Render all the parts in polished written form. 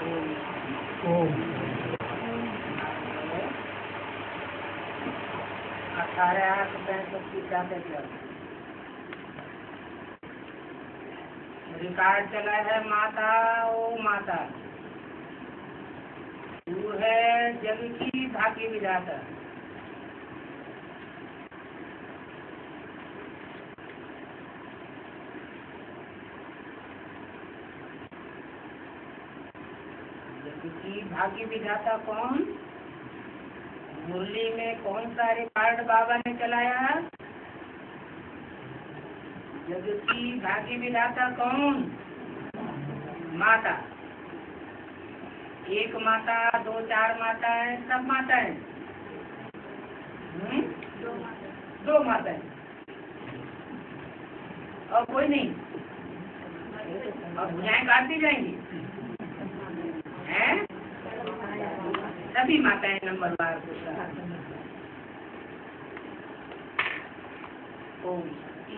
ओम 18 record चला है माता ओ माता, तू है जग की भाग्य विधाता। जग की भाग्य विधाता कौन? मुरली में कौन सा रिकॉर्ड बाबा ने चलाया? जग की भाग्य विधाता कौन? माता। एक माता, 2-4 माताएं, सब माताएं? दो माताएं और कोई नहीं? और भुजाएं काटती जाएंगी हैं? सभी माताएं नंबरवार।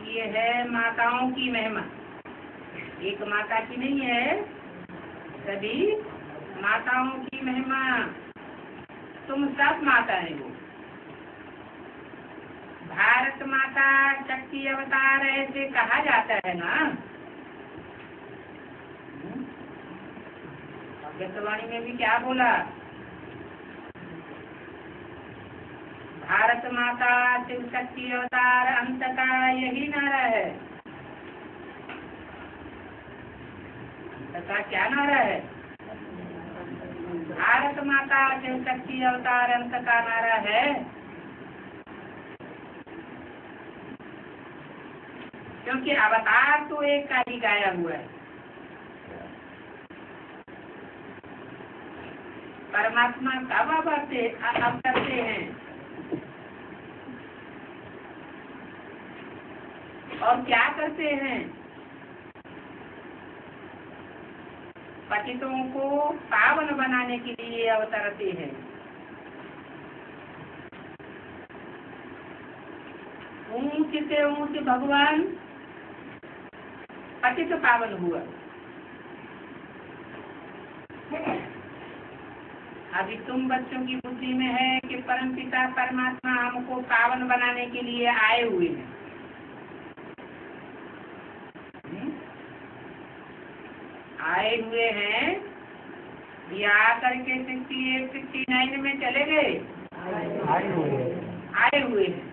ये है माताओं की महिमा, एक माता की नहीं है, सभी माताओं की महिमा। तुम सब माता है। वो भारत माता शक्ति अवतार ऐसे कहा जाता है ना। भगवतवाणी में भी क्या बोला? भारत माता शिव शक्ति अवतार अंत का यही नारा है। अंत का क्या नारा है? भारत माता शिव शक्ति अवतार अंत का नारा है। क्योंकि अवतार तो एक का ही गाया हुआ है। परमात्मा कब अवतरते हैं और क्या करते हैं? पतितों को पावन बनाने के लिए अवतरते हैं। ऊंच से ऊंच भगवान पतित पावन हुआ। अभी तुम बच्चों की बुद्धि में है कि परमपिता परमात्मा हमको पावन बनाने के लिए आए हुए हैं। आए हुए हैं या आकर के 68-69 में चले गए? आए हुए हैं।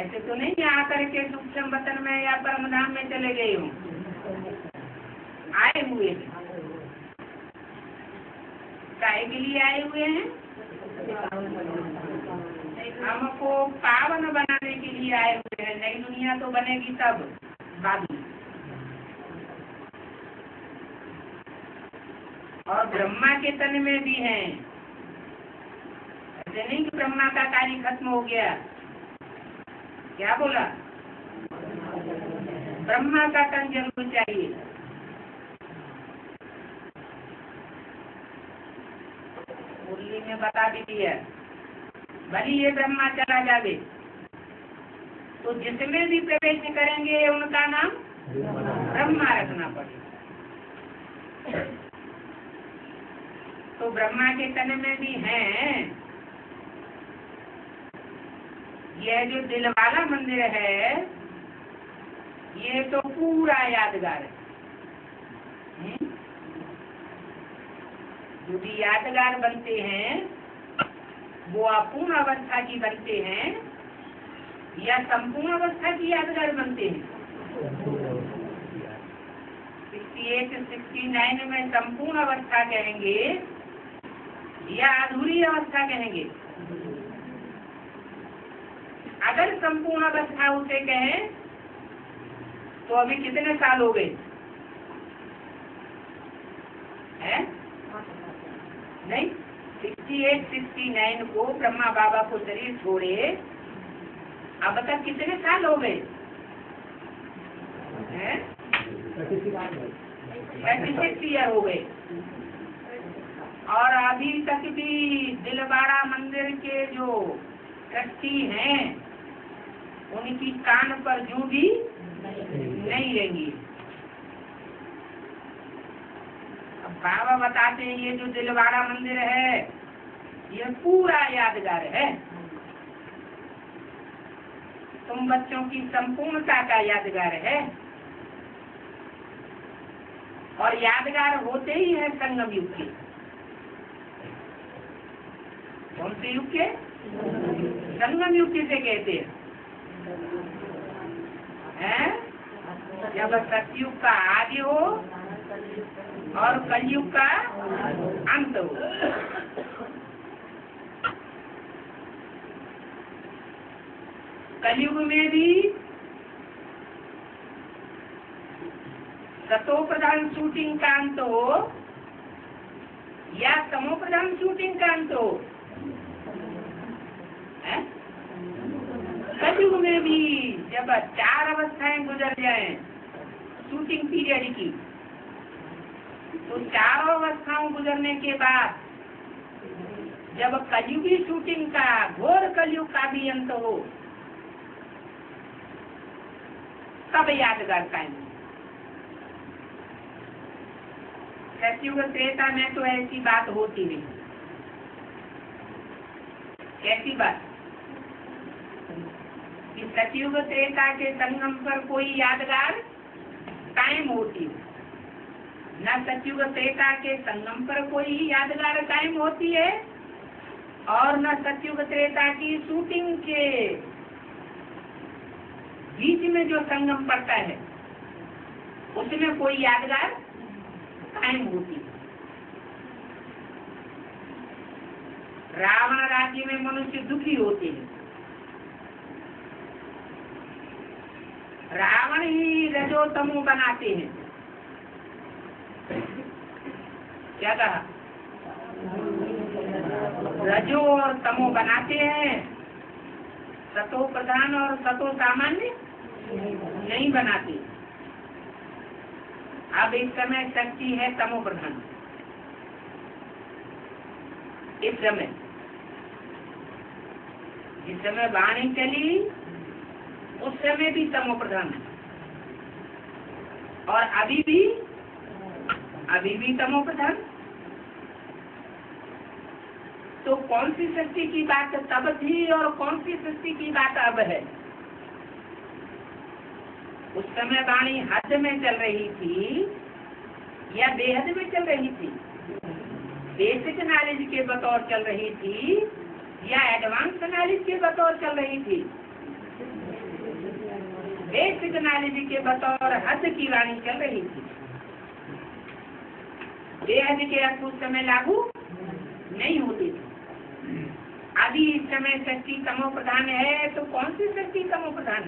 ऐसे तो नहीं आकर के सूक्ष्म वतन में या परमधाम में चले गए हों। आए हुए हैं। काहे के लिए आए हुए हैं? हमको पावन बनाने के लिए आए हुए हैं। नई दुनिया तो बनेगी तब बाद में। और ब्रह्मा के तन में भी हैं। ऐसे नहीं कि ब्रह्मा का कार्य खत्म हो गया। क्या बोला? ब्रह्मा का तन जरूर चाहिए। मुरली में बता दीजिए, भली ये ब्रह्मा चला जावे तो जिसमें भी प्रवेश करेंगे उनका नाम ब्रह्मा रखना पड़ेगा। तो ब्रह्मा के तन में भी हैं। यह जो दिल वाला मंदिर है ये तो पूरा यादगार है। जो भी यादगार बनते हैं वो अपूर्ण अवस्था की बनते हैं या संपूर्ण अवस्था की यादगार बनते हैं? 68-69 में संपूर्ण अवस्था कहेंगे या अधूरी अवस्था कहेंगे? अगर संपूर्ण अवस्था उसे कहें तो अभी कितने साल हो गए हैं? नहीं, 68-69 को ब्रह्मा बाबा को शरीर छोड़े अब तक कितने साल हो गए हैं? 36 ईयर हो गए। और अभी तक भी दिलवाड़ा मंदिर के जो ट्रस्टी हैं उनकी कान पर जूं भी नहीं रहेंगी। बाबा बताते हैं ये जो दिलवाड़ा मंदिर है ये पूरा यादगार है, तुम बच्चों की संपूर्णता का यादगार है। और यादगार होते ही है संगम युग के। कौन से युग के? संगम युग किसे कहते हैं? जब सतयुग का आदि हो और कलयुग का अंत हो। कलयुग में भी सतो प्रधान शूटिंग का अंत हो या तमो प्रधान शूटिंग का अंत हो। कलयुग में भी जब 4 अवस्थाएं गुजर जाएं शूटिंग पीरियड की, तो 4 अवस्थाओं गुजरने के बाद जब कलयुगी शूटिंग का घोर कलयुग का भी अंत हो तब यादगार कायम। सतयुग त्रेता में तो ऐसी बात होती नहीं। कैसी बात? कि सतयुग त्रेता के संगम पर कोई यादगार कायम होती है, न सतयुग त्रेता के संगम पर कोई यादगार कायम होती है और न सतयुग त्रेता की शूटिंग के बीच में जो संगम पड़ता है उसमें कोई यादगार कायम होती है। रावण राज्य में मनुष्य दुखी होते हैं। रावण ही रजो तमो बनाते हैं। क्या कहा? रजो और तमो बनाते हैं, सतो प्रधान और सतो सामान्य नहीं बनाते। अब इस समय शक्ति है तमो प्रधान। इस समय जिस समय वाणी चली उस समय भी तमो प्रधान है और अभी भी तमो प्रधान। तो कौन सी शक्ति की बात तब थी और कौन सी शक्ति की बात अब है? उस समय वाणी हद में चल रही थी या बेहद में चल रही थी? बेसिक नॉलेज के बतौर चल रही थी या एडवांस नॉलेज के बतौर चल रही थी? बेसिक नॉलेज के बतौर हद की वाणी चल रही थी। बेहद के अर्थ उस समय लागू नहीं होती थी। अभी इस समय शक्ति तमो प्रधान है, तो कौन सी शक्ति तमो प्रधान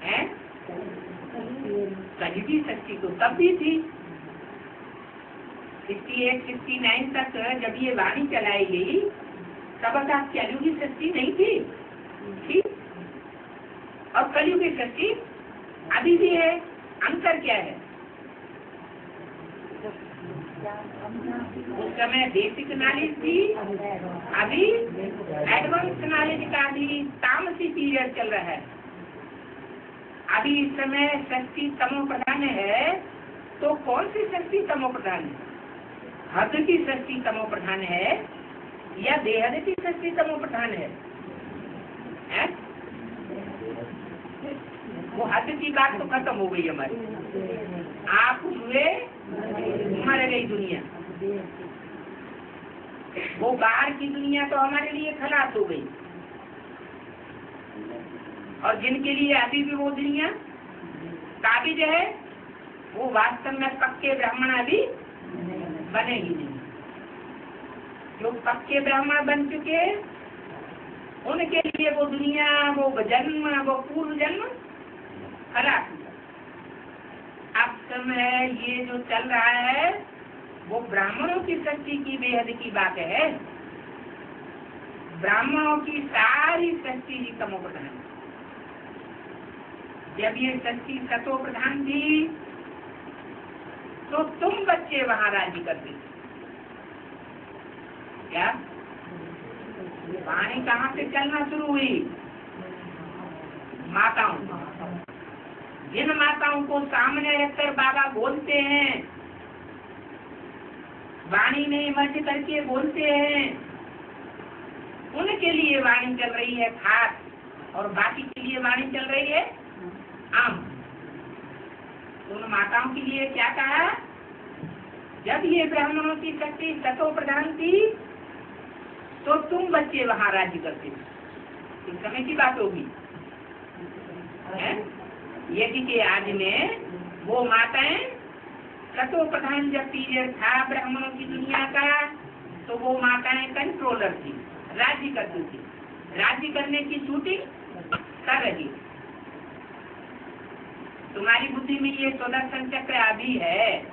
है? कलयुगी शक्ति तो तब भी थी। 68, 69 तक जब ये वाणी चलाई गई तब तक कलयुगी शक्ति नहीं थी, ठीक? और कलयुगी शक्ति अभी भी है। अंतर क्या है? उस समय बेसिक नॉलेज थी, अभी एडवांस नॉलेज का भी तामसी पीरियड चल रहा है। अभी इस समय शक्ति तमो प्रधान है, तो कौन सी शक्ति तमो प्रधान है? हद की शक्ति तमो प्रधान है या बेहद की शक्ति तमो प्रधान है? वो हद की बात तो खत्म हो गई हमारी। आप हुए मर गई दुनिया, वो बाहर की दुनिया तो हमारे लिए खलास हो गई। और जिनके लिए अभी भी वो दुनिया काबिज है, वो वास्तव में पक्के ब्राह्मण अभी बने ही नहीं। जो पक्के ब्राह्मण बन चुके उनके लिए वो दुनिया, वो जन्म, वो पूर्व जन्म खलास। अब समय ये जो चल रहा है वो ब्राह्मणों की शक्ति की बेहद की बात है। ब्राह्मणों की सारी शक्ति ही तमो प्रधान है। जब ये शक्ति सतो प्रधान थी तो तुम बच्चे वहां राज्य करते थे। क्या वाणी कहाँ से चलना शुरू हुई? माताओं। जिन माताओं को सामने रखकर बाबा बोलते हैं वाणी में मर्ज करके बोलते हैं, उनके लिए वाणी चल रही है खास, और बाकी के लिए वाणी चल रही है आम। उन माताओं के लिए क्या कहा? जब ये ब्राह्मणों की शक्ति सतो प्रधान थी तो तुम बच्चे वहां राज्य करते थे। इस समय की बात होगी। यदि के आज में वो माताएं सतो प्रधान जब पीरियड था ब्राह्मणों की दुनिया का, तो वो माताएं कंट्रोलर थी, राज्य करती थी, राज्य करने की शूटिंग कर रही। तुम्हारी बुद्धि में ये सुदर्शन चक्र अभी है,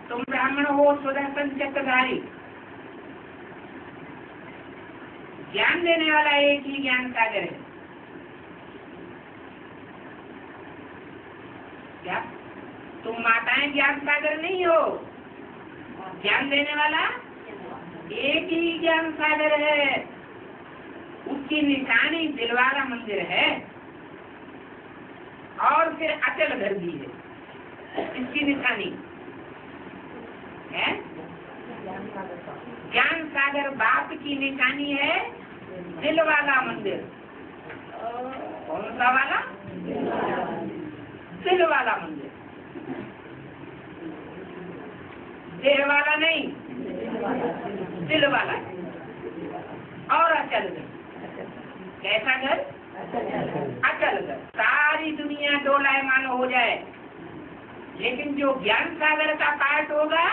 तुम ब्राह्मण हो सुदर्शन चक्रधारी। ज्ञान देने वाला एक ही ज्ञान सागर है। क्या तुम माताएं ज्ञान सागर नहीं हो? ज्ञान देने वाला एक ही ज्ञान सागर है। उसकी निशानी दिलवारा मंदिर है और फिर अचल घर भी है। इसकी निशानी है ज्ञान सागर बाप की निशानी है दिल वाला मंदिर। कौन सा वाला? दिल वाला मंदिर, देह वाला नहीं, दिल वाला। और अचल घर, कैसा घर? अचल घर। सारी दुनिया डोलायमान हो जाए, लेकिन जो ज्ञान सागर का पार्ट होगा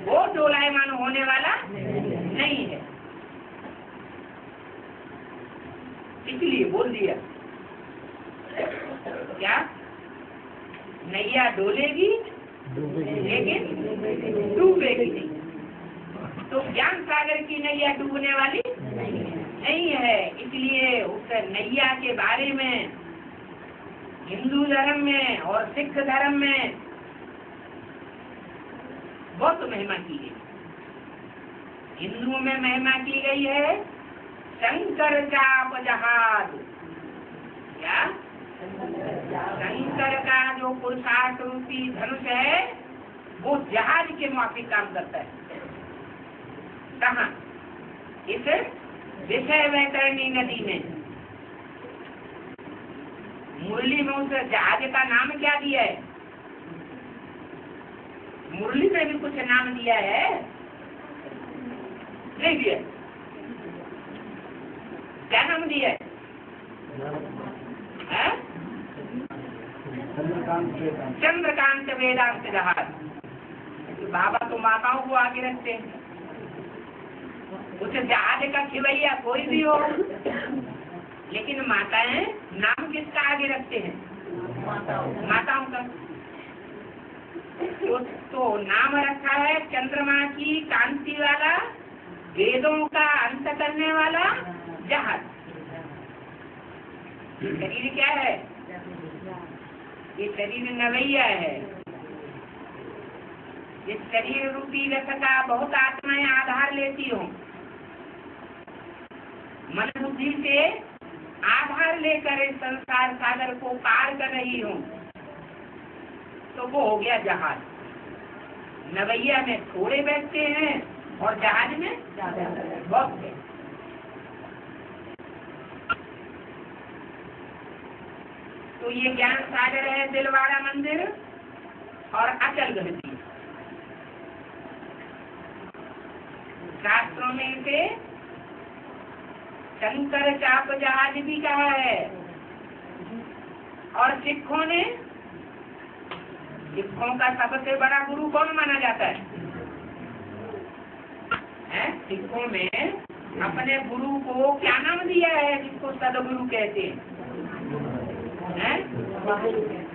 वो डोलायमान होने वाला नहीं है। इसलिए बोल दिया क्या? नैया डोलेगी लेकिन डूबेगी नहीं। तो ज्ञान सागर की नैया डूबने वाली नहीं है। इसलिए उस नैया के बारे में हिंदू धर्म में और सिख धर्म में बहुत महिमा की गई। हिंदुओं में महिमा की गई है शंकर चाप जहाज। क्या? शंकर का जो पुरुषार्थ रूपी धनुष है वो जहाज के माफिक काम करता है। कहाँ? इस विषय वैतरणी नदी में। मुरली में उस जहाज का नाम क्या दिया है? मुरली में भी कुछ नाम दिया है? नहीं दिया। क्या नाम दिया है? चंद्रकांत वेदांत जहाज। बाबा तो माताओं को आगे रखते हैं। उस जहाज का खिवैया कोई भी हो, लेकिन माताएं नाम किसका आगे रखते हैं? माताओं का। तो नाम रखा है चंद्रमा की कांति वाला, वेदों का अंत करने वाला जहाज। शरीर क्या है? ये शरीर नवैया है। इस शरीर रूपी रथ का बहुत आत्माएं आधार लेती हूँ। मन बुद्धि से आधार लेकर इस संसार सागर को पार कर रही हूँ। तो वो हो गया जहाज। नवैया में थोड़े बैठते हैं और जहाज में बहुत है। तो ये ज्ञान सागर है दिलवाड़ा मंदिर और अचल गति। शास्त्रों में से शंकर चाप जहाज भी कहा है। और सिखों का सबसे बड़ा गुरु कौन माना जाता है? सिखों में अपने गुरु को क्या नाम दिया है जिसको सदगुरु कहते हैं?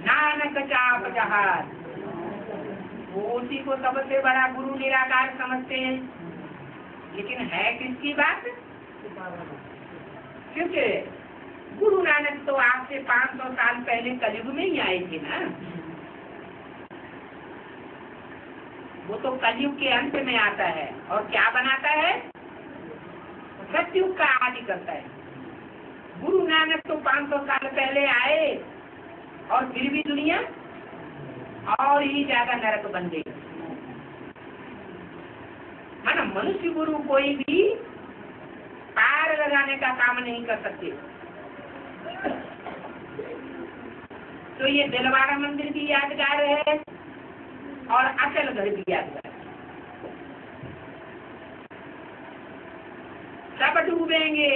नानक चाप जहाज। वो उसी को सबसे बड़ा गुरु निराकार समझते हैं। लेकिन है किसकी बात? क्योंकि गुरु नानक तो आज से 500 साल पहले कलयुग में ही आए थे ना। वो तो कलयुग के अंत में आता है और क्या बनाता है? सतयुग का आदि करता है। गुरु नानक तो 500 साल पहले आए और फिर भी दुनिया और ही ज्यादा नरक बन गई। माना मनुष्य गुरु कोई भी पार लगाने का काम नहीं कर सकते। तो ये दिलवाड़ा मंदिर भी यादगार है और अचल घर भी यादगार है। सब डूबेंगे,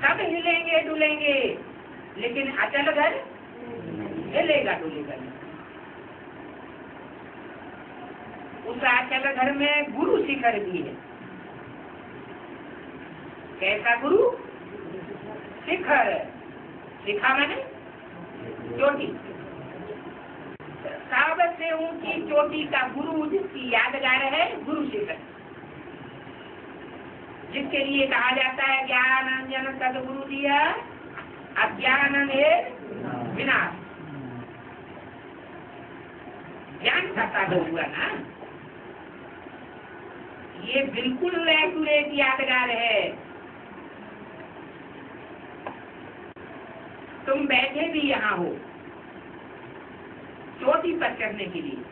सब हिलेंगे डुलेंगे, लेकिन अचल घर हिलेगा डुलेगा। उस अचल घर में गुरु शिखर भी है। कैसा गुरु शिखर? शिखा माने चोटी। सबसे ऊंची चोटी का गुरु जिसकी यादगार है गुरु शिखर, जिसके लिए कहा जाता है ज्ञान अंजन सदगुरु दिया अज्ञान विनाश। ज्ञान का साधन हुआ ना, ये बिल्कुल एक्यूरेट यादगार है। तुम बैठे भी यहाँ हो चोटी पर चढ़ने के लिए।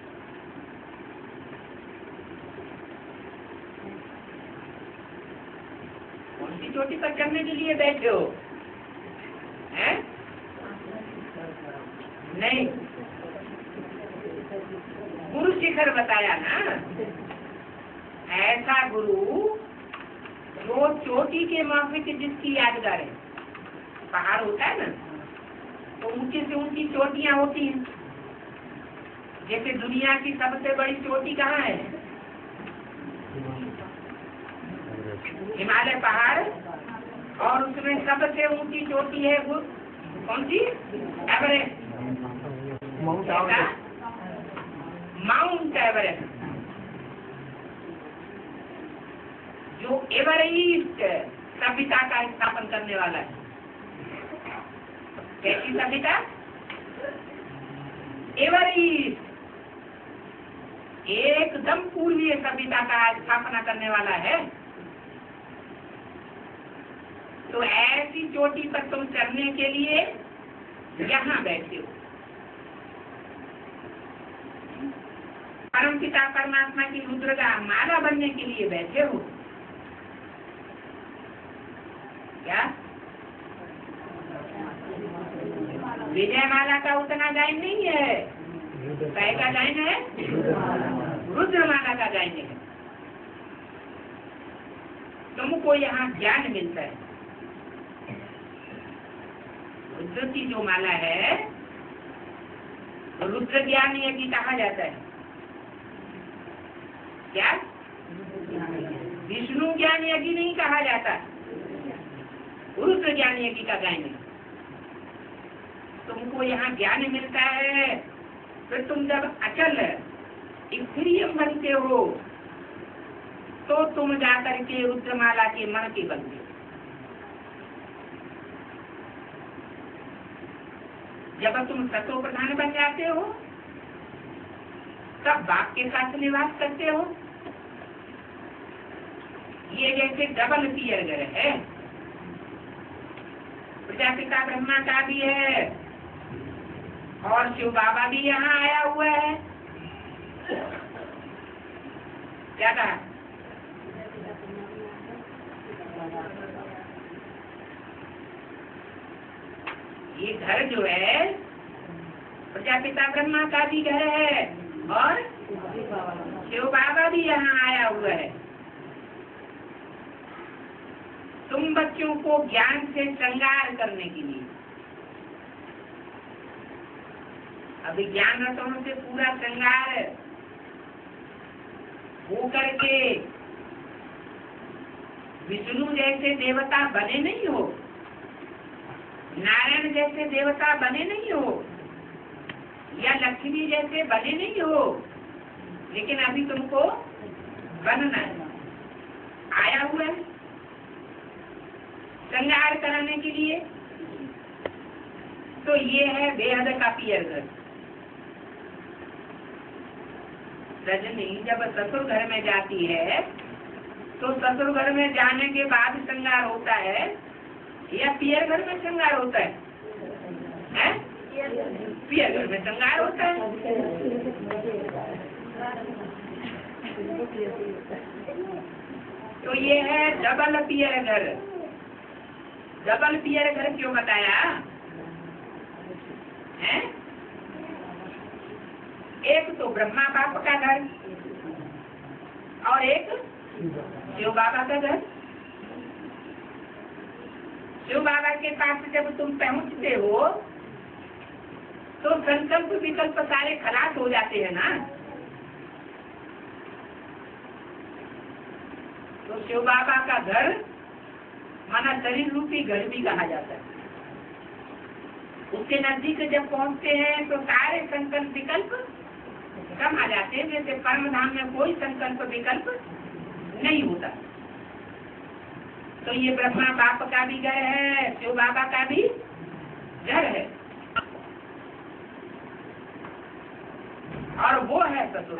कौन सी चोटी पर चढ़ने के लिए बैठे हो? हैं? नहीं, गुरु शिखर बताया ना। ऐसा गुरु जो चोटी के माफिक जिसकी यादगार है। पहाड़ होता है ना, तो ऊंची से ऊंची चोटियां होती हैं। जैसे दुनिया की सबसे बड़ी चोटी कहाँ है? हिमालय पहाड़, और उसमें सबसे ऊंची चोटी है कौन सी? एवरेस्ट। माउंट एवरेस्ट, जो एवरेस्ट सभ्यता का स्थापन करने वाला है। कैसी सभ्यता? एवरेस्ट एकदम पूर्वीय सभ्यता का स्थापना करने वाला है। तो ऐसी चोटी पर तुम चढ़ने के लिए यहाँ बैठे हो। परम पिता परमात्मा की रुद्र का माला बनने के लिए बैठे हो क्या? विजय माला का उतना गायन नहीं है। काय का गायन है? रुद्र माला का गायन है। तुमको यहाँ ज्ञान मिलता है। रुद्र की जो माला है रुद्र ज्ञान यज्ञ कहा जाता है। क्या? विष्णु ज्ञान यज्ञ नहीं कहा जाता, रुद्र ज्ञान यज्ञ का गायन है। तुमको यहाँ ज्ञान मिलता है, फिर तुम जब अचल स्थिर बनते हो तो तुम जाकर के रुद्रमाला के मन के बनते हो। जब तुम सतो प्रधान बन जाते हो तब बाप के साथ निवास करते हो। ये जैसे डबल पियर घर है। प्रजापिता ब्रह्मा का भी है और शिव बाबा भी यहाँ आया हुआ है। क्या कहा? ये घर जो है प्रजापिता ब्रह्मा का भी घर है और शिव बाबा भी यहाँ आया हुआ है। तुम बच्चों को ज्ञान से श्रृंगार करने के लिए, अभी ज्ञान रत्नों से पूरा श्रृंगार हो करके विष्णु जैसे देवता बने नहीं हो, नारायण जैसे देवता बने नहीं हो, या लक्ष्मी जैसे बने नहीं हो, लेकिन अभी तुमको बनना है। आया हुआ है श्रृंगार कराने के लिए। तो ये है बेहद का पियर घर। रजनी जब ससुर घर में जाती है तो ससुर घर में जाने के बाद श्रृंगार होता है या पियर घर में श्रृंगार होता है? पियर घर में श्रृंगार होता है। तो ये है डबल पियर घर। डबल पियर घर क्यों बताया है? एक तो ब्रह्मा बाप का घर और एक शिव बाबा का घर। शिव बाबा के पास जब तुम पहुंचते हो तो संकल्प विकल्प सारे खलास हो जाते हैं ना। तो शिव बाबा का घर माना शरीर रूपी घर भी कहा जाता है। उसके नजदीक जब पहुंचते हैं तो सारे संकल्प विकल्प कम आ जाते हैं। जैसे परम धाम में कोई संकल्प विकल्प नहीं होता। तो ये ब्रह्मा बाप का भी घर है, शिव बाबा का भी घर है, और वो है ससुर।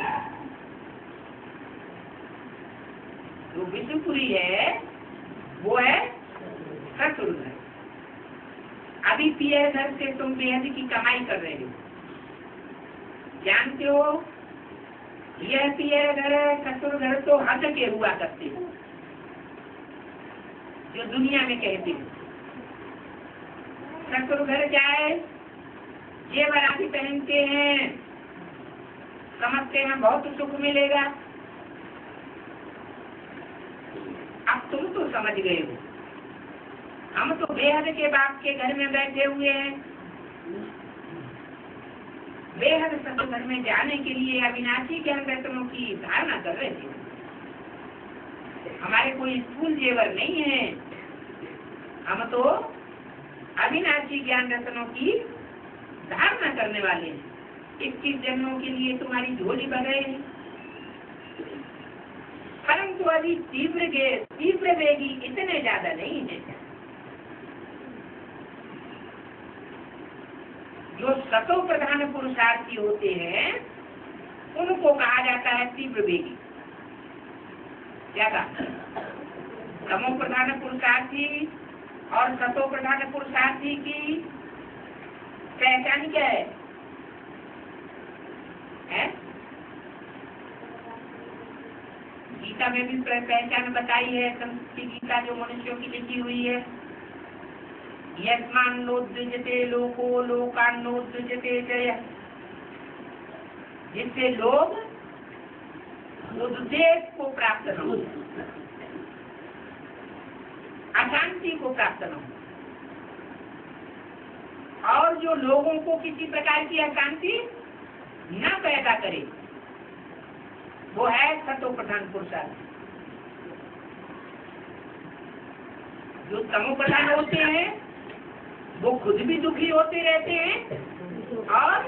जो विष्णुपुरी है वो है ससुर घर। अभी पियर घर से तुम बेहद की कमाई कर रहे हो, जानते हो। यह पियर घर ससुर घर तो हद के हुआ करते हो, जो दुनिया में कहते हैं। ससुर घर जाए जेवर आदि पहनते हैं, समझते हैं बहुत सुख मिलेगा। अब तुम तो समझ गए हो, हम तो बेहद के बाप के घर में बैठे हुए हैं। बेहद ससुर घर में जाने के लिए अविनाशी ज्ञान रत्नों की धारणा कर रहे थे। हमारे कोई स्थूल जेवर नहीं है, हम तो अविनाशी ज्ञान रत्नों की धारणा करने वाले हैं। 21 जन्मों के लिए तुम्हारी झोली भर रहे हैं, परंतु अभी तीव्र वेगी इतने ज्यादा नहीं है। जो सतो प्रधान पुरुषार्थी होते हैं उनको कहा जाता है तीव्र वेगी। क्या कहा? तमो प्रधान पुरुषार्थी और सतो प्रधान पुरुषार्थी की पहचान क्या है? गीता में भी पहचान बताई है, संस्कृत गीता जो मनुष्यों की लिखी हुई है। यस्मान्नोद्विजते लोको लोकान्नोद्विजते जय। जिससे लोग उद्देश को प्राप्त हो, अशांति को प्राप्त हो। और जो लोगों को किसी प्रकार की अशांति न पैदा करे वो है सतो प्रधान पुरुषार्थ। जो तमो प्रधान होते हैं वो खुद भी दुखी होते रहते हैं और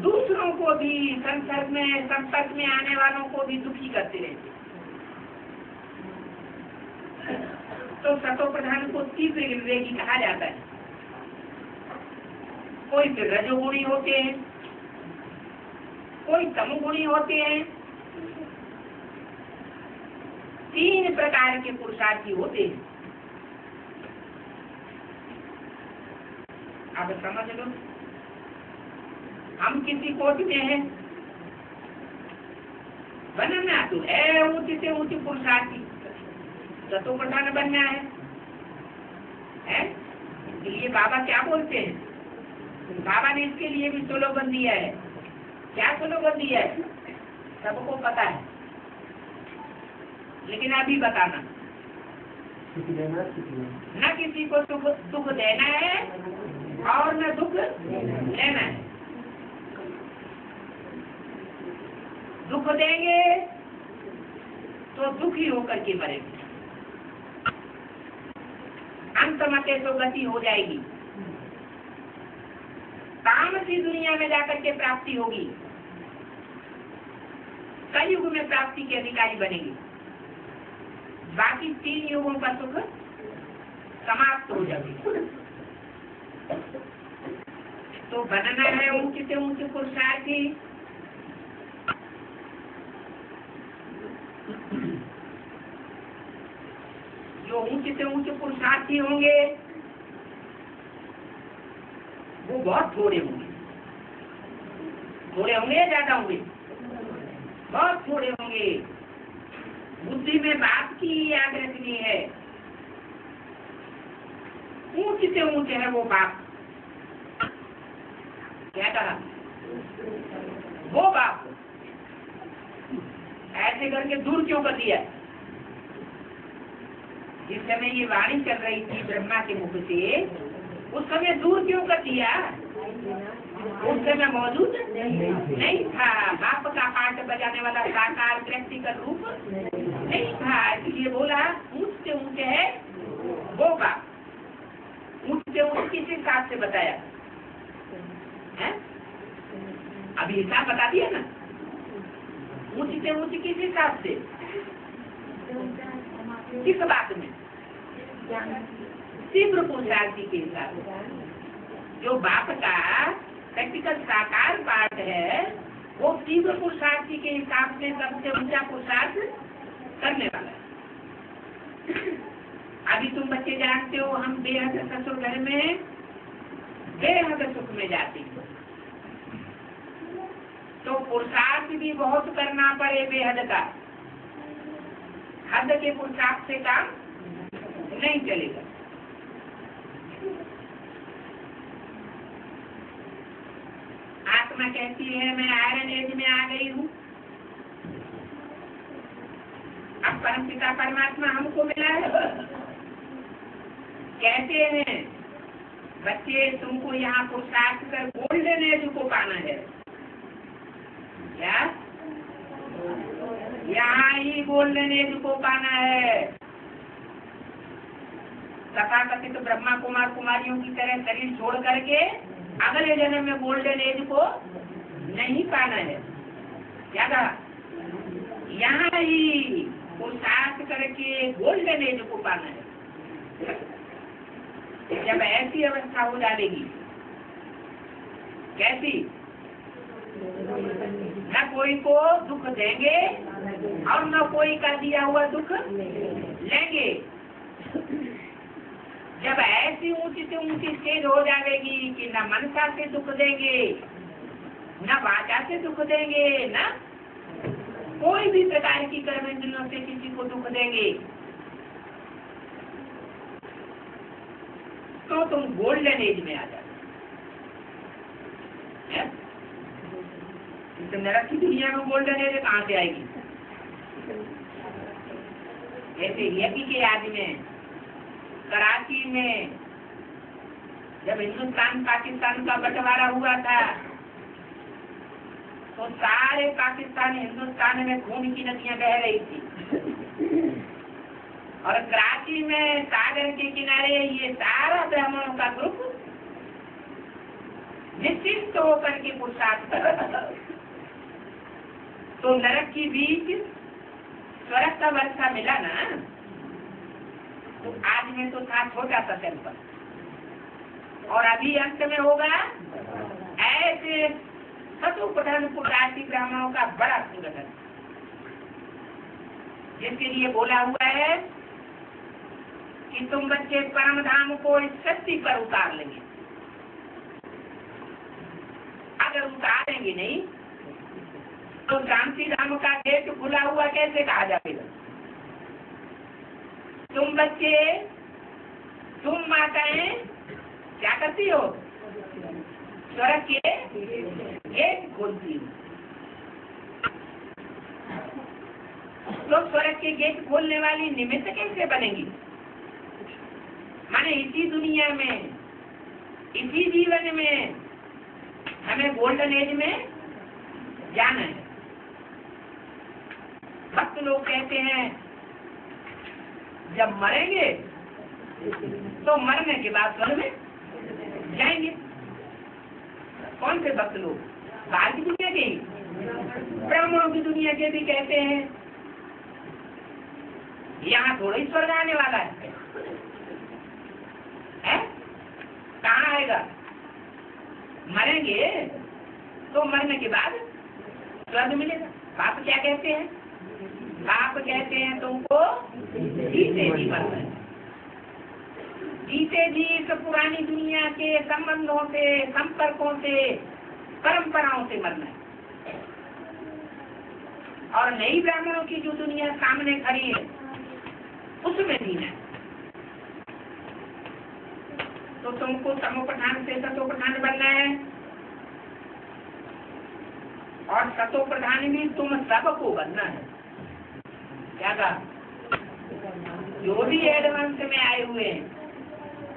दूसरों को भी संपर्क में आने वालों को भी दुखी करते रहते हैं। तो सतो प्रधान को तीव्र विवेकी कहा जाता है। कोई फिर रजोगुणी होते हैं, कोई तमोगुणी होते हैं। 3 प्रकार के पुरुषार्थी होते हैं। अब समझ लो, हम किसी कोटि में हैं, बनना तो है ऊंचे से ऊंचे पुरुषार्थी, सतो प्रधान बनना है? इसलिए बाबा क्या बोलते हैं? बाबा ने इसके लिए भी स्लोगन दिया है। क्या स्लोगन दिया है? सबको पता है, लेकिन अभी बताना। न किसी को दुख देना है और न दुख लेना है। दुख देंगे तो दुखी होकर के मरेंगे, अंत मते तो गति हो जाएगी, तामसी दुनिया में जाकर के प्राप्ति होगी, कलयुग में प्राप्ति के अधिकारी बनेगी। बाकी 3 युगों का सुख समाप्त हो जाएगा। तो बनना है ऊंचे से ऊंचे पुरुषार्थी। जो ऊंचे से ऊंचे पुरुषार्थी होंगे वो बहुत थोड़े होंगे। थोड़े होंगे या ज्यादा होंगे? बहुत थोड़े होंगे। बुद्धि में बाप की याद रखनी है। ऊंच से ऊंचे है वो बाप। क्या कहा? वो बाप ऐसे करके दूर क्यों कर दिया? जिस समय ये वाणी चल रही थी ब्रह्मा के मुख से, उस समय दूर क्यों कर दिया? उस समय मौजूद नहीं था। बाप का पाठ बजाने वाला साकार प्रैक्टिकल रूप नहीं था, इसलिए बोला ऊंच से ऊंचे है वो बाप। ऊंच से ऊंच किस हिसाब से बताया है? अभी हिसाब बता दिया ना। ऊंच से ऊंच किस हिसाब से? किस बात में? तीव्र पुरुषार्थी के हिसाब से। जो बाप का प्रैक्टिकल साकार पाठ है, वो तीव्र पुरुषार्थी के हिसाब से सबसे ऊंचा पुरुषार्थ करने वाला है। अभी तुम बच्चे जानते हो, हम बेहद ससुर घर में बेहद सुख में जाते हैं, तो पुरुषार्थ भी बहुत करना पड़े बेहद का। हद के पुरुषार्थ से काम नहीं चलेगा। आत्मा कहती है मैं आयरन एज में आ गई हूँ। अब परमपिता परमात्मा हमको मिला है। कहते हैं बच्चे तुमको यहाँ पुरुषार्थ कर गोल्डन एज को पाना है। क्या? यहाँ ही गोल्डन एज को पाना है। तथाकथित तो ब्रह्मा कुमार कुमारियों की तरह शरीर छोड़ करके अगले जन्म में गोल्डन एज को नहीं पाना है। क्या कहा? यहाँ ही पुरुषार्थ करके गोल्डन एज को पाना है। जब ऐसी अवस्था हो जाएगी, कैसी? न कोई को दुख देंगे और न कोई का दिया हुआ दुख लेंगे। जब ऐसी ऊंची से ऊंची स्टेज हो जाएगी कि न मनसा से दुख देंगे, न वाचा से दुख देंगे, न कोई भी प्रकार की कर्मेंद्रियों से किसी को दुख देंगे, तो तुम गोल्डन एज में आ जाओ। तो नरक की दुनिया में गोल्डन एज कहाँ से आएगी? ऐसे यज्ञ के याद में कराची में जब हिंदुस्तान पाकिस्तान का बंटवारा हुआ था, तो सारे पाकिस्तान हिंदुस्तान में खून की नदियां बह रही थी, और कराची में सागर के किनारे ये सारा ब्राह्मणों का ग्रुप निश्चित होकर के पुरुषार्थ कर रहा था। तो नरक की बीच स्वर्ग का वर्षा मिला ना, तो आज में तो था छोटा सा सैंपल, और अभी अंत में होगा ऐसे शतुपठन पुटासी ब्राह्मणों का बड़ा संगठन, जिसके लिए बोला हुआ है कि तुम बच्चे परम धाम को इस शक्ति पर उतार लेंगे। अगर उतारेंगे नहीं तो शांति धाम का गेट खुला हुआ कैसे कहा जाएगा? तुम बच्चे, तुम माताएं क्या करती हो? स्वर्ग के गेट खोलती हो। तो स्वर्ग के गेट खोलने वाली निमित्त कैसे बनेगी? माने इसी दुनिया में, इसी जीवन में हमें गोल्डन एज में जाना है। भक्त लोग कहते हैं जब मरेंगे तो मरने के बाद स्वर्ग में जाएंगे। कौन से भक्त लोग? बाहर की दुनिया के ही, ब्राह्मणों की दुनिया के भी कहते हैं यहाँ थोड़ा ही स्वर्ग आने वाला है। कहाँ आएगा? मरेंगे तो मरने के बाद स्वर्ग मिलेगा। बाप क्या कहते हैं? बाप कहते हैं तुमको जीते जी मरना है। जीते जी इस पुरानी दुनिया के संबंधों से, संपर्कों से, परंपराओं से मरना है। और नई ब्राह्मणों की जो दुनिया सामने खड़ी है उसमें दीन है। तो तुमको तमो प्रधान से सतो प्रधान बनना है, और सतो प्रधान भी तुम सबको बनना है। क्या कहा? जो भी एडवांस में आए हुए हैं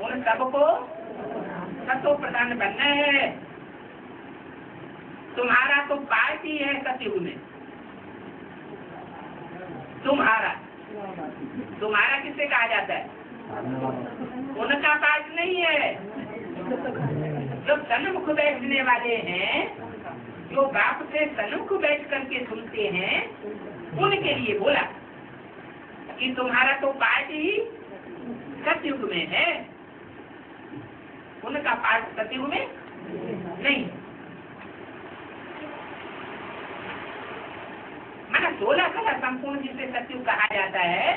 उन सबको सतो प्रधान बनना है। तुम्हारा तो पार्टी है सतयुग में, तुम्हारा किससे कहा जाता है? उनका पार्ट नहीं है। जो सन्मुख बैठने वाले हैं, जो बाप से सन्मुख बैठ करके सुनते हैं, उनके लिए बोला कि तुम्हारा तो पार्टी सतयुग में है, उनका पार्ट सतयुग में नहीं। माना 16 कला संपूर्ण जिसे सतयुग कहा जाता है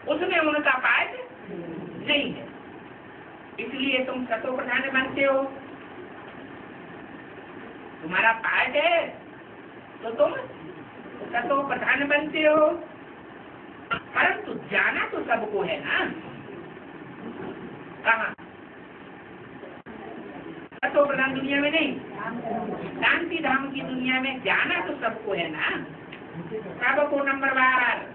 उसमें उनका पार्ट नहीं है। इसलिए तुम सतो प्रधान बनते हो। तुम्हारा पार्ट है तो तुम सतो प्रधान बनते हो, परंतु जाना तो सबको है ना। कहाँ? सतो प्रधान दुनिया में नहीं, शांति धाम की दुनिया में जाना तो सबको है ना। सबको नंबर 12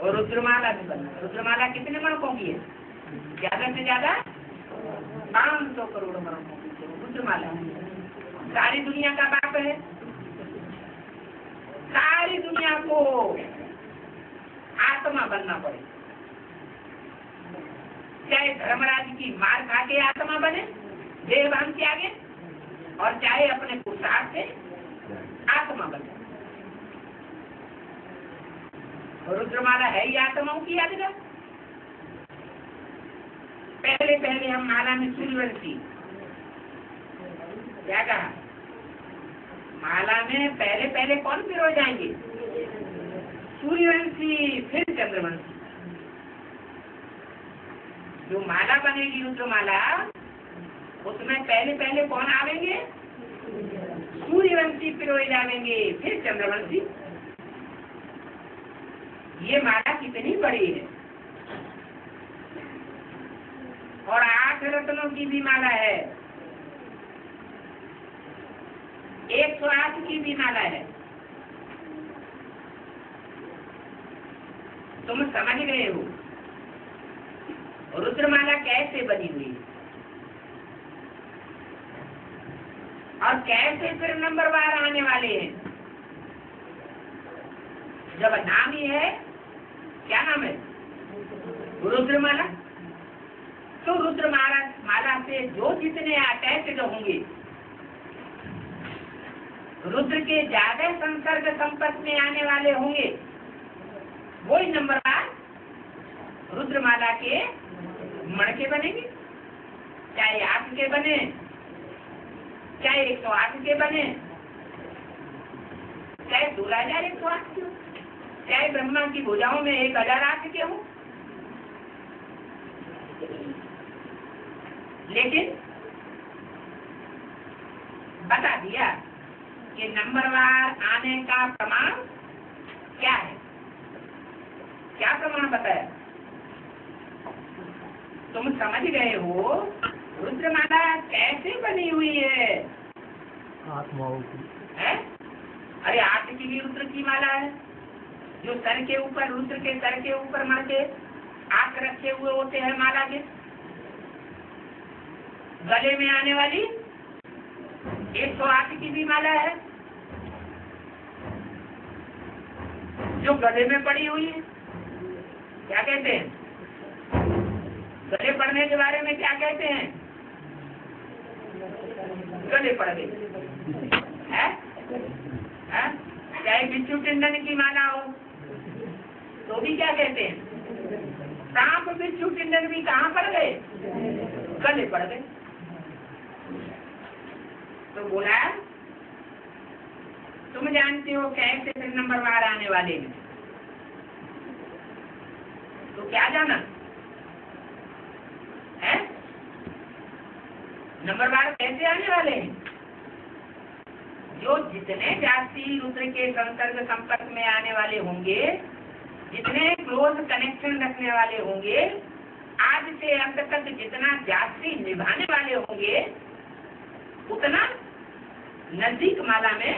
और रुद्रमाला भी बनना। रुद्रमाला कितने मणकों की है? ज्यादा से ज्यादा 500 करोड़ मणकों की रुद्रमाला। सारी दुनिया का बाप है। सारी दुनिया को आत्मा बनना पड़े, चाहे धर्मराज की मार खा के आत्मा बने देवभान के आगे, और चाहे अपने पुरुषार्थ से आत्मा बने। रुद्रमाला है ही आत्माओं की यादगार। पहले हम माला में सूर्यवंशी, क्या कहा? माला में पहले कौन पिरो जाएंगे? सूर्यवंशी, फिर चंद्रवंशी। जो माला बनेगी रुद्रमाला, उसमें पहले कौन आवेंगे? सूर्यवंशी पिरोए जाएंगे, फिर चंद्रवंशी। ये माला कितनी बड़ी है। और 8 रत्नों की भी माला है, 108 की भी माला है। तुम समझ गए हो रुद्रमाला कैसे बनी हुई है, और कैसे फिर नंबर 12 आने वाले हैं। जब नाम ही है, क्या नाम है? रुद्रमाला। तो रुद्रमाला से जो जितने अटैच्ड होंगे, रुद्र के ज्यादा संसर्ग संपर्क में आने वाले होंगे, वही नंबर 12 रुद्रमाला के मणके बनेंगे। चाहे 8 के बने, चाहे 108 के बने, चाहे 16,108 के हो, चाहे ब्रह्मा की भुजाओं में 1,008 के हो। लेकिन बता दिया कि नंबरवार आने का प्रमाण क्या है। क्या प्रमाण बताया? तुम समझ गए हो रुद्रमाला कैसे बनी हुई है? आत्माओं की है? अरे 8 की भी रुद्र की माला है, जो सर के ऊपर, रुद्र के सर के ऊपर मर के 8 रखे हुए होते हैं माला के। गले में आने वाली 108 की भी माला है, जो गले में पड़ी हुई है। क्या कहते हैं? गले पड़ने के बारे में क्या कहते हैं? गले पड़ गए है? चाहे बिच्छू टिंडन की माला हो तो भी क्या कहते हैं? सांप बिच्छू टिंडन भी कहाँ पड़ गए? गले पड़ गए। तो बोला तुम जानते हो कैसे फिर नंबरवार आने वाले हैं, तो क्या जाना है? नंबरवार कैसे आने वाले हैं? जो जितने जाति रुद्र के संसर्ग संपर्क में आने वाले होंगे, जितने क्लोज कनेक्शन रखने वाले होंगे, आज से अंत तक जितना जाति निभाने वाले होंगे, उतना नजदीक माला में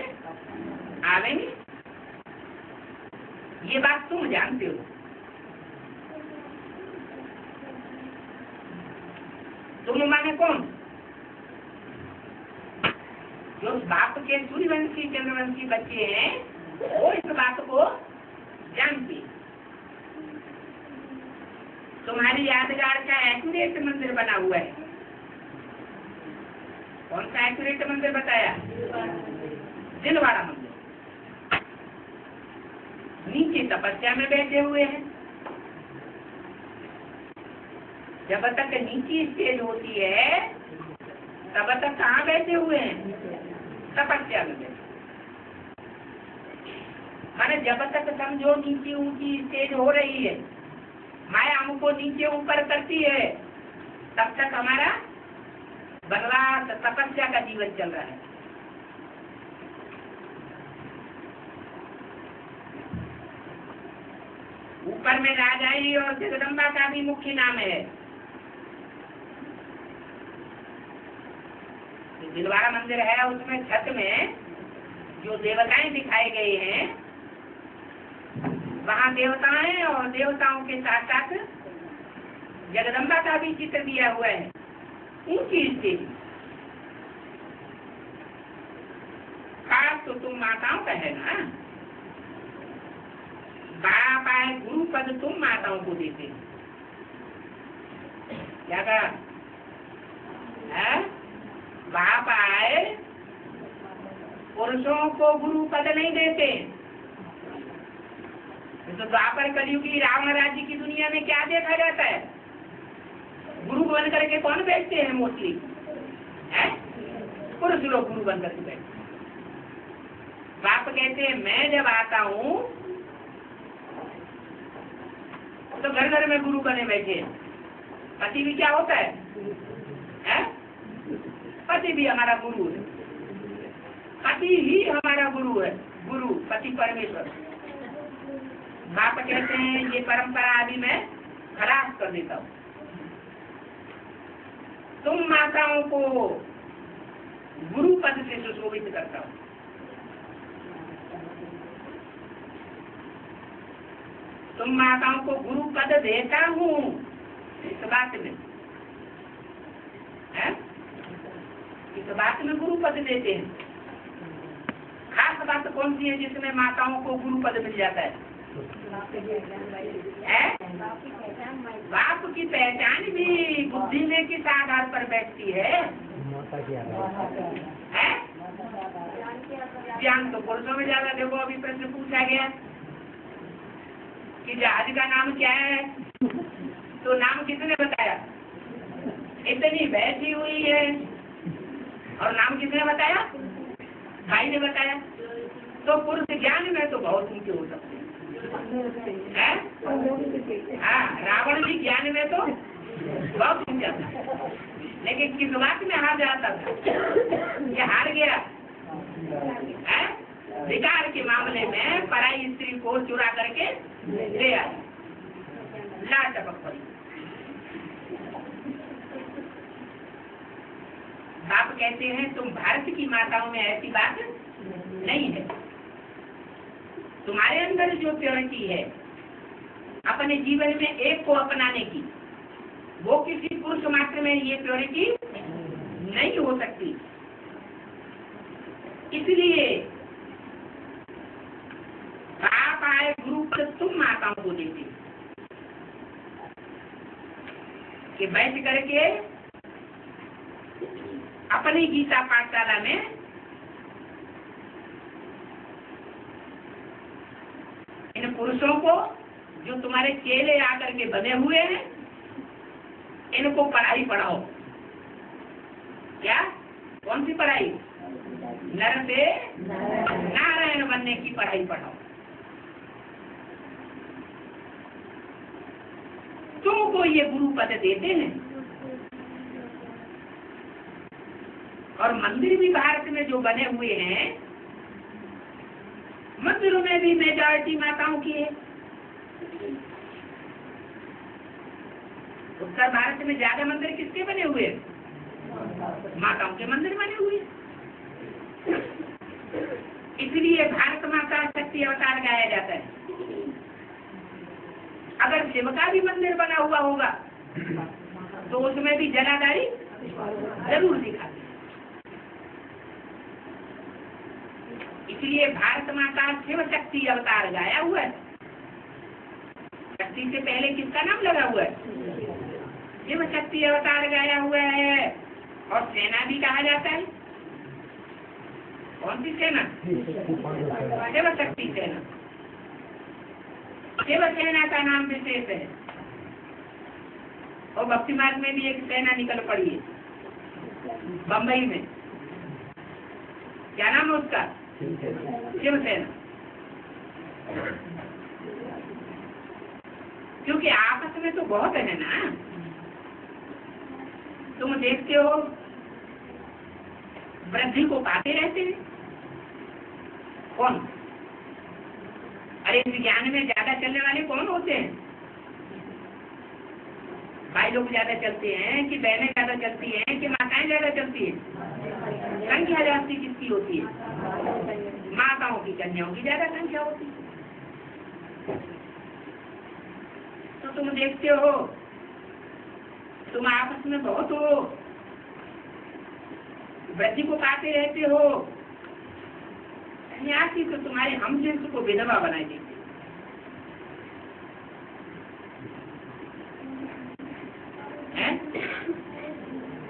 आवेंगे। ये बात तुम जानते हो। तुम माने कौन? जो बाप के सूर्यवंशी चंद्रवंशी बच्चे हैं, वो इस बात को जानते। तुम्हारी यादगार का एक्यूरेट मंदिर बना हुआ है। कौन सा एक्यूरेट मंदिर बताया? दिलवाड़ा मंदिर। नीचे तपस्या में बैठे हुए हैं। जब तक नीची स्टेज होती है तब तक कहाँ बैठे हुए हैं? तपस्या में बैठे। माने जब तक समझो नीची ऊंची स्टेज हो रही है, माया हमको नीचे ऊपर करती है, तब तक हमारा वनवास तपस्या का जीवन चल रहा है। ऊपर में राजाई और जगदम्बा का भी मुख्य नाम है। दिलवाड़ा मंदिर है, उसमें छत में जो देवताएं दिखाए गए हैं, वहाँ देवताएं और देवताओं के साथ साथ जगदम्बा का भी चित्र दिया हुआ है। ऊंची स्थिति खास तो तुम माताओं का है ना। बाप आए गुरु पद तुम माताओं को देते। क्या कहा? बाप आए पुरुषों को गुरु पद नहीं देते। तो द्वापर कलयुगी रावण राज्य की दुनिया में क्या देखा जाता है? गुरु बन करके कौन बैठते हैं? मोस्टली पुरुष लोग गुरु बन करके बैठते। बाप कहते हैं मैं जब आता हूँ तो घर घर में गुरु बने बैठे। पति भी क्या होता है? पति भी हमारा गुरु है। पति ही हमारा गुरु है। गुरु पति परमेश्वर। बाप कहते हैं ये परंपरा अभी मैं खलास कर देता हूँ। तुम माताओं को गुरु पद से सुशोभित करता हूँ। तुम माताओं को गुरु पद देता हूँ। इस बात में इस बात में गुरु पद देते हैं। खास बात कौन सी है जिसमें माताओं को गुरु पद मिल जाता है? बाप की पहचान भी बुद्धि में किस आधार पर बैठती है? ज्ञान तो पुरुषों में ज्यादा। देखो अभी प्रश्न पूछा गया कि जहाज का नाम क्या है, तो नाम किसने बताया? इतनी बैठी हुई है और नाम किसने बताया? भाई ने बताया। तो पुरुष ज्ञान में तो बहुत ऊंचे हो सकते हैं। हाँ, रावण भी ज्ञान में तो बहुत ऊंचा था, लेकिन किस बात में हार जाता था? ये हार गया विकार के मामले में। पराई स्त्री को चुरा करके ले आया, लाल टपक पड़ी। बाप कहते हैं तुम भारत की माताओं में ऐसी बात नहीं है। तुम्हारे अंदर जो प्योरिटी है अपने जीवन में एक को अपनाने की, वो किसी पुरुष मात्र में ये प्योरिटी नहीं हो सकती। इसलिए बाप आए गुरु पद तुम माताओं को देते कि बैठ करके अपनी गीता पाठशाला में इन पुरुषों को जो तुम्हारे चेले आकर के बने हुए हैं, इनको पढ़ाई पढ़ाओ। क्या? कौन सी पढ़ाई? नर से नारायण बनने की पढ़ाई पढ़ाओ। तुमको ये गुरु पद देते हैं। और मंदिर भी भारत में जो बने हुए हैं मंदिरों में भी मेजॉरिटी माताओं की है। उत्तर भारत में ज्यादा मंदिर किसके बने हुए? माताओं के मंदिर बने हुए। इसलिए भारत माता शक्ति अवतार गाया जाता है। अगर शिव का भी मंदिर बना हुआ होगा तो उसमें भी जलाधारी जरूर दिखाते हैं। इसलिए भारत माता शिव शक्ति अवतार गाया हुआ है। शक्ति से पहले किसका नाम लगा हुआ है? शिव शक्ति अवतार गाया हुआ है। और सेना भी कहा जाता है। कौन सी सेना? शिव शक्ति सेना। शिव सेना का नाम विशेष है। और भक्ति मार्ग में भी एक सेना निकल पड़ी है बम्बई में। क्या नाम है उसका? शिव सेना। क्योंकि आपस में तो बहुत है ना। तुम देखते हो वृद्धि को पाते रहते हैं। कौन? अरे विज्ञान में ज्यादा चलने वाले कौन होते हैं? भाई लोग ज्यादा चलते हैं कि बहनें ज्यादा चलती हैं कि माताएं ज्यादा चलती हैं? संख्या जास्ती किसकी होती है? माताओं की, कन्याओं की ज्यादा संख्या होती है। तो तुम देखते हो तुम आपस में बहुत हो, वृद्धि को पाते रहते हो। सन्यासी तो तुम्हारे हम जिन्स को विधवा बनाए देते हैं।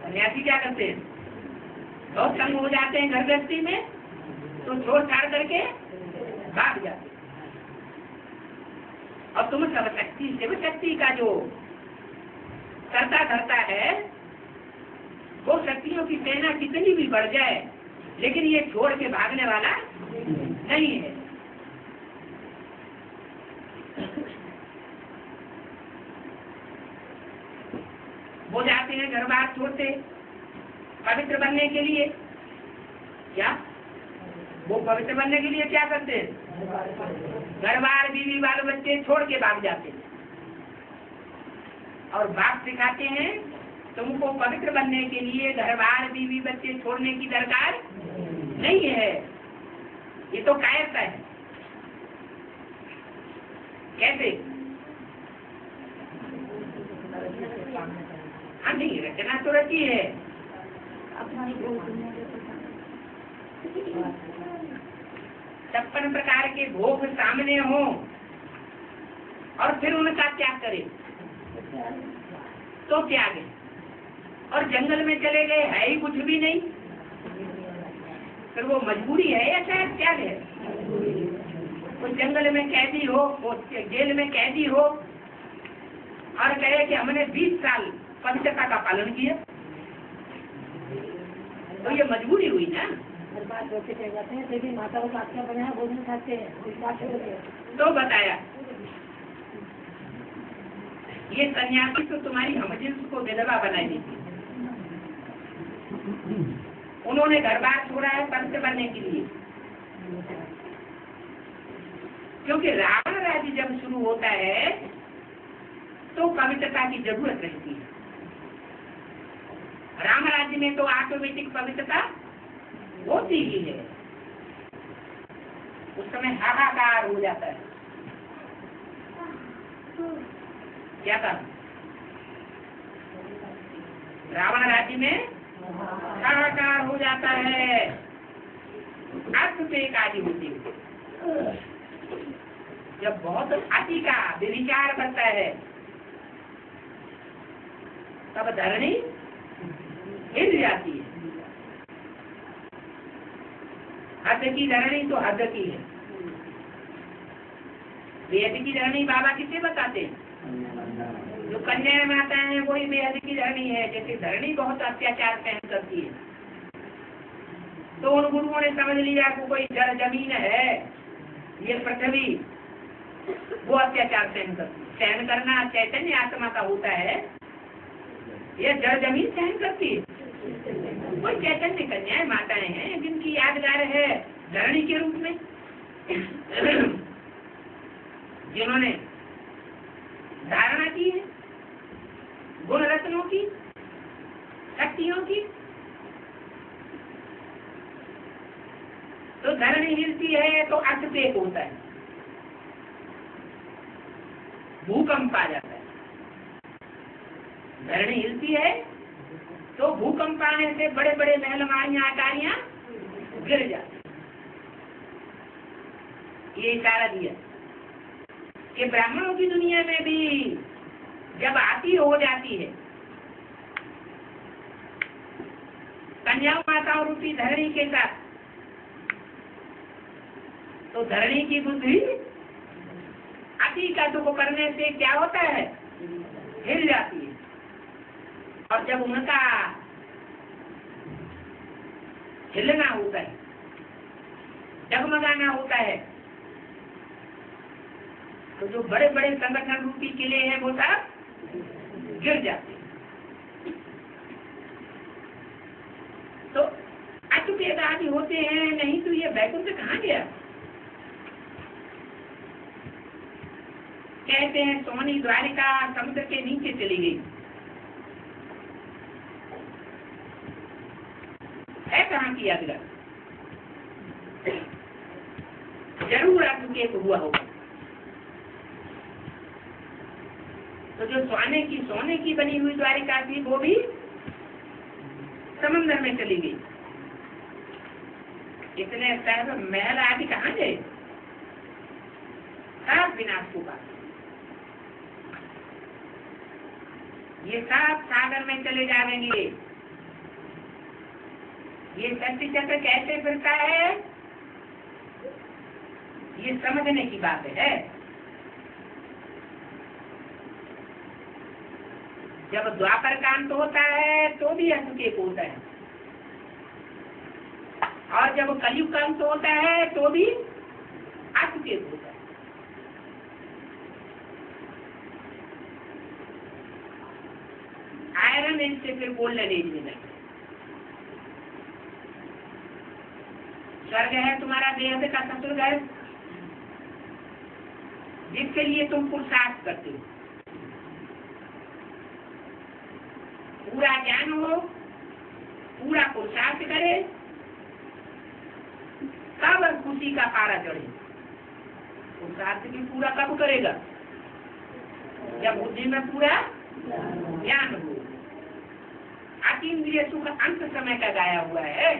सन्यासी क्या करते हैं? बहुत तंग हो जाते हैं घर गृहस्थी में तो छोड़ छाड़ करके भाग जाते। और तुम सब शक्ति शिव शक्ति का जो करता धरता है, वो शक्तियों की सेना कितनी भी बढ़ जाए लेकिन ये छोड़ के भागने वाला नहीं है। वो जाते हैं घर बार छोड़ते पवित्र बनने के लिए। क्या वो पवित्र बनने के लिए क्या करते हैं? घर बार बीवी बाल बच्चे छोड़ के भाग जाते हैं। और बाप सिखाते हैं तुमको पवित्र बनने के लिए घर बार बीवी बच्चे छोड़ने की दरकार नहीं है। ये तो कायरता है। कैसे? हाँ नहीं, रचना तो रची है। 56 प्रकार के भोग सामने हो और फिर उनका त्याग करे तो त्याग है। और जंगल में चले गए, है ही कुछ भी नहीं, फिर वो मजबूरी है या शायद त्याग है? वो जंगल में कैदी हो, वो जेल में कैदी हो और कहे कि हमने 20 साल पवित्रता का पालन किया, तो ये मजबूरी हुई ना। बात रोके चले जाते हैं, फिर माताओं का आत्मा बनाया भोजन खाते हैं। तो बताया ये सन्यासी तो तुम्हारी हमजिन्स को विधवा बनाई देती। उन्होंने घर बार छोड़ा है पवित्र बनने के लिए। क्योंकि रावण राज्य जब शुरू होता है तो पवित्रता की जरूरत रहती है। राम राज्य में तो ऑटोमेटिक पवित्रता होती ही है। उस समय हाहाकार हो जाता है। क्या था? रावण राज्य में हाहाकार हो जाता है। अर्थ पे काजी होती है। जब बहुत अति का विचार करता है तब धरणी हिल जाती है। हद की धरणी तो हद की है। बेहद की धरणी बाबा किसे बताते हैं? जो कन्या में आता है वही बेहद की धरणी है। जैसे धरणी बहुत अत्याचार सहन करती है तो उन गुरुओं ने समझ लिया कि कोई जड़ जमीन है, ये पृथ्वी, वो अत्याचार सहन करती है। सहन करना चैतन्य आत्मा का होता है, ये जड़ जमीन सहन करती है। कोई चैतन्य कन्याएं माताएं हैं जिनकी यादगार है धरणी के रूप में। जिन्होंने धारणा की है गुण रत्नों की, शक्तियों की, तो धरणी हिलती है तो अर्थक्वेक होता है, भूकंप आ जाता है। धरणी हिलती है तो भूकंप आने से बड़े बड़े महल माड़ियां अटारियां गिर जाती। ये इशारा दिया कि ब्राह्मणों की दुनिया में भी जब आती हो जाती है कन्या माताओं रूपी धरणी के साथ, तो धरणी की बुद्धि अति का दुख करने से क्या होता है, हिल जाती है। और जब उनका हिलना होता है, डगमगाना होता है, तो जो बड़े बड़े संगठन रूपी किले हैं वो सब गिर जाते हैं। तो अटुपेद आदि होते हैं, नहीं तो ये वैकुंठ कहाँ गया। कहते हैं सोनी द्वारिका समुद्र के नीचे चली गई, है कहाँ की यात्रा, जरूर अटुपेद हुआ होगा। तो जो सोने की बनी हुई द्वारिका थी वो भी समुद्र में चली गई। इतने सारे महल आदि कहाँ गए, सब विनाश को पास। ये सब सागर में चले जाएंगे। ये शक्ति चक्र कैसे फिरता है, ये समझने की बात है। जब द्वापर का अंत होता है तो भी अटुपेद होता है, और जब कलयुग का अंत होता है तो भी अटुपेद होता है। आयरन इनसे फिर गोल्डन एज में नहीं। स्वर्ग है तुम्हारा देह का ससुर घर, जिसके लिए तुम पुरुषार्थ करते हो, पूरा ज्ञान हो, पूरा पुरुषार्थ करे, तब खुशी का पारा चढ़े। पुरुषार्थ भी पूरा कब करेगा, जब बुद्धि में पूरा ज्ञान हो। अतीन्द्रिय सुख अंत समय का गाया हुआ है।